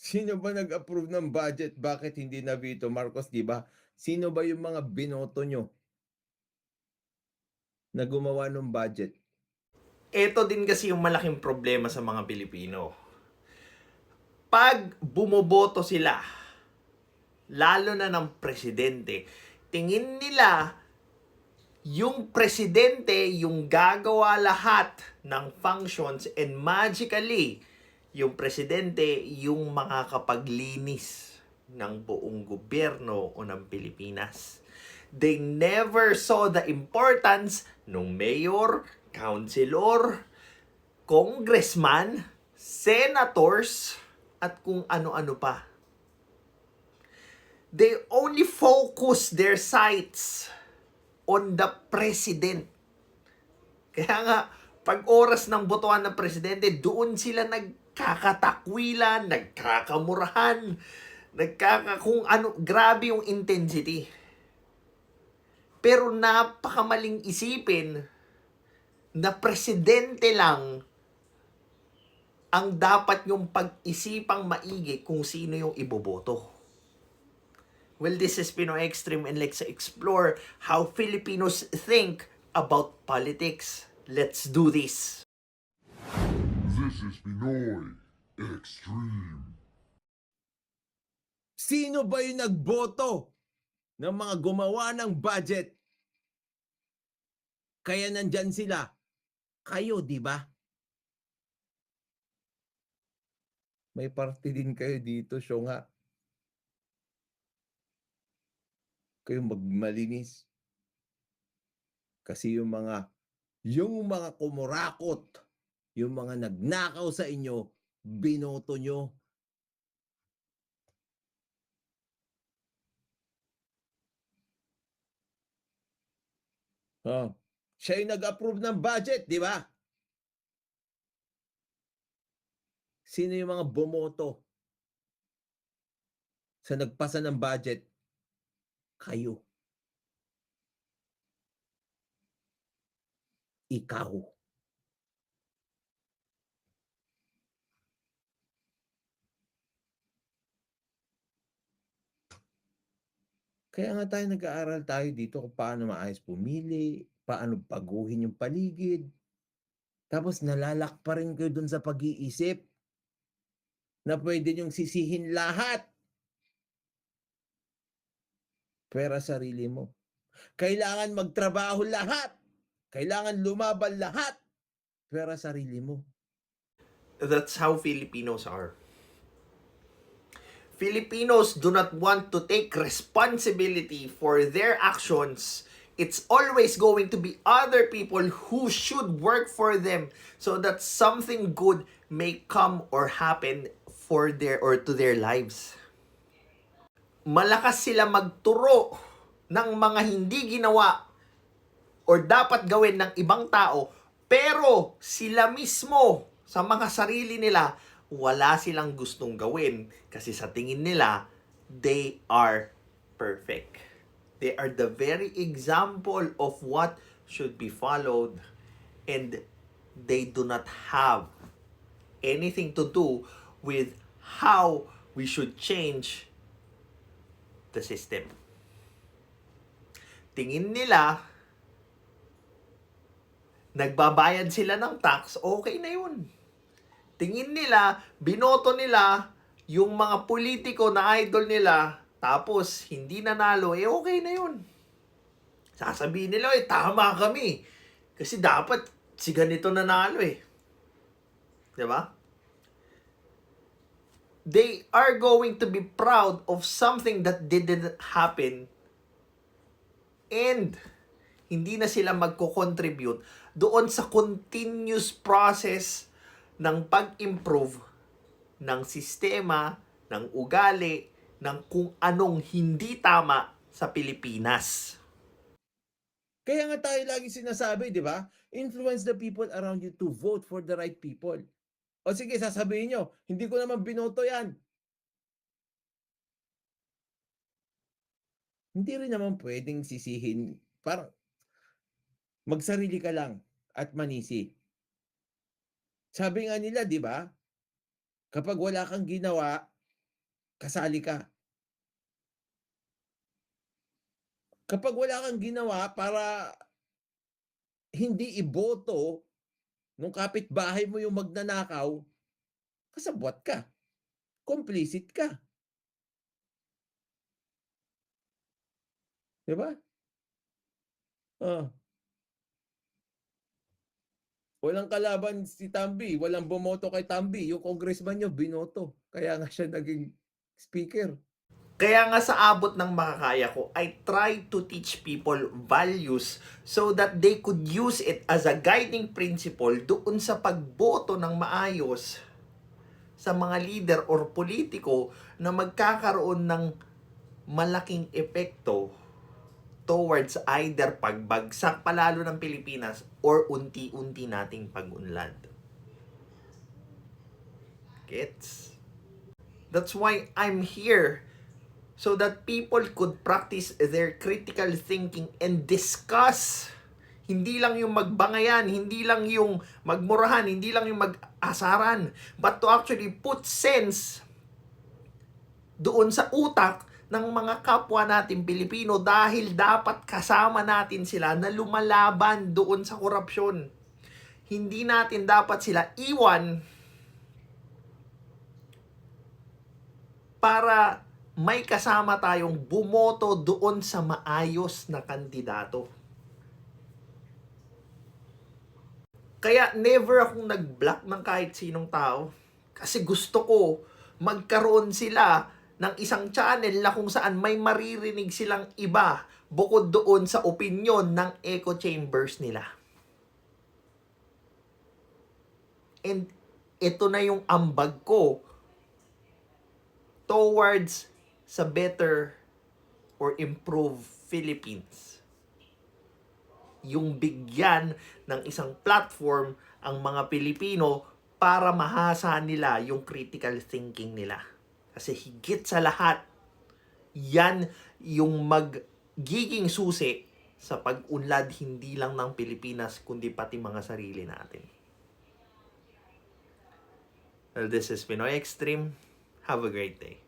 Sino ba nag-approve ng budget? Bakit hindi na veto Marcos, 'di ba? Sino ba yung mga binoto nyo na gumawa ng budget? Ito din kasi yung malaking problema sa mga Pilipino. Pag bumoboto sila, lalo na ng presidente, tingin nila yung presidente yung gagawa lahat ng functions and magically, yung presidente yung makakapaglinis ng buong gobyerno o ng Pilipinas. They never saw the importance nung mayor, councilor, congressman, senators, at kung ano-ano pa. They only focus their sights on the president. Kaya nga, pag oras ng botohan ng presidente, doon sila nagkakatakwilan, nagkakamurahan, kung ano, grabe yung intensity. Pero napakamaling isipin na presidente lang ang dapat yung pag-isipang maigi kung sino yung iboboto. Well, this is Pinoy Extreme and let's explore how Filipinos think about politics. Let's do this. This is Pinoy Extreme. Sino ba yung nagboto ng mga gumawa ng budget? Kaya nandyan sila. Kayo, 'di ba? May parte din kayo dito, siya nga. Kayong magmalinis. Kasi yung mga kumurakot, yung mga nagnakaw sa inyo, binoto nyo. Oh. Siya yung nag-approve ng budget, di ba? Sino yung mga bumoto sa nagpasa ng budget? Kayo. Ikaw. Kaya nga tayo nag-aaral tayo dito kung paano maayos pumili, paano baguhin yung paligid. Tapos nalalak pa rin kayo dun sa pag-iisip na pwede niyong sisihin lahat pera sarili mo. Kailangan magtrabaho lahat. Kailangan lumaban lahat pera sarili mo. That's how Filipinos are. Filipinos do not want to take responsibility for their actions. It's always going to be other people who should work for them so that something good may come or happen for their or to their lives. Malakas sila magturo ng mga hindi ginawa or dapat gawin ng ibang tao, pero sila mismo sa mga sarili nila wala silang gustong gawin kasi sa tingin nila they are perfect. They are the very example of what should be followed, and they do not have anything to do with how we should change the system. Tingin nila nagbabayad sila ng tax, okay na yun. Tingin nila, binoto nila yung mga politiko na idol nila, tapos hindi nanalo, okay na yun. Sasabihin nila, tama kami. Kasi dapat si ganito nanalo eh. Diba? They are going to be proud of something that didn't happen, and hindi na sila magko-contribute doon sa continuous process ng pag-improve ng sistema, ng ugali, ng kung anong hindi tama sa Pilipinas. Kaya nga tayo lagi sinasabi, di ba? Influence the people around you to vote for the right people. O sige, sasabihin nyo, hindi ko naman binoto yan. Hindi rin naman pwedeng sisihin. Parang magsarili ka lang at manisi. Sabi nga nila, di ba? Kapag wala kang ginawa, kasali ka. Kapag wala kang ginawa para hindi iboto nung kapitbahay mo yung magnanakaw, kasabwat ka, complicit ka, 'di ba? Oh, walang kalaban si Tambi, walang bumoto kay Tambi, yung congressman niyo binoto, kaya nga siya naging speaker. Kaya nga sa abot ng makakaya ko, I try to teach people values so that they could use it as a guiding principle doon sa pagboto ng maayos sa mga leader or politiko na magkakaroon ng malaking epekto towards either pagbagsak palalo ng Pilipinas or unti-unti nating pag-unlad. Gets? That's why I'm here, so that people could practice their critical thinking and discuss. Hindi lang yung magbangayan, hindi lang yung magmurahan, hindi lang yung mag-asaran, but to actually put sense doon sa utak ng mga kapwa natin Pilipino dahil dapat kasama natin sila na lumalaban doon sa korupsyon. Hindi natin dapat sila iwan para may kasama tayong bumoto doon sa maayos na kandidato. Kaya never akong nag-block ng kahit sinong tao kasi gusto ko magkaroon sila ng isang channel na kung saan may maririnig silang iba bukod doon sa opinion ng echo chambers nila. And ito na yung ambag ko towards sa better or improve Philippines. Yung bigyan ng isang platform ang mga Pilipino para mahasa nila yung critical thinking nila. Kasi higit sa lahat, yan yung magiging susi sa pag-unlad hindi lang ng Pilipinas kundi pati mga sarili natin. Well, this is Pinoy Extreme. Have a great day.